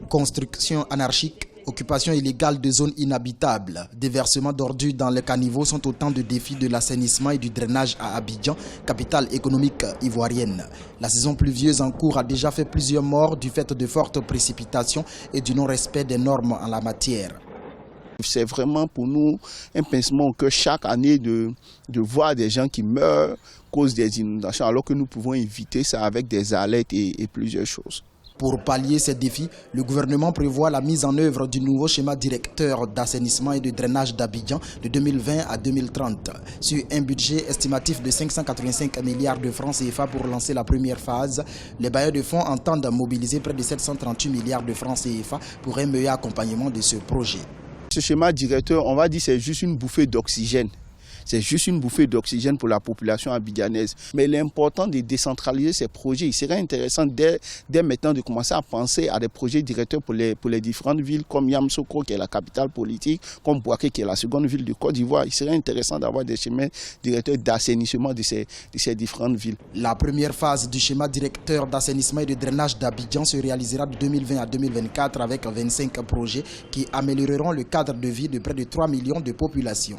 Construction anarchique, occupation illégale de zones inhabitables, déversement d'ordures dans les caniveaux sont autant de défis de l'assainissement et du drainage à Abidjan, capitale économique ivoirienne. La saison pluvieuse en cours a déjà fait plusieurs morts du fait de fortes précipitations et du non-respect des normes en la matière. C'est vraiment pour nous un pincement que chaque année de voir des gens qui meurent à cause des inondations, alors que nous pouvons éviter ça avec des alertes et plusieurs choses. Pour pallier ces défis, le gouvernement prévoit la mise en œuvre du nouveau schéma directeur d'assainissement et de drainage d'Abidjan de 2020 à 2030. Sur un budget estimatif de 585 milliards de francs CFA pour lancer la première phase, les bailleurs de fonds entendent mobiliser près de 738 milliards de francs CFA pour un meilleur accompagnement de ce projet. Ce schéma directeur, on va dire, c'est juste une bouffée d'oxygène. C'est juste une bouffée d'oxygène pour la population abidjanaise. Mais il est important de décentraliser ces projets. Il serait intéressant dès maintenant de commencer à penser à des projets directeurs pour les différentes villes, comme Yamoussoukro, qui est la capitale politique, comme Bouaké, qui est la seconde ville de Côte d'Ivoire. Il serait intéressant d'avoir des schémas directeurs d'assainissement de ces différentes villes. La première phase du schéma directeur d'assainissement et de drainage d'Abidjan se réalisera de 2020 à 2024 avec 25 projets qui amélioreront le cadre de vie de près de 3 millions de populations.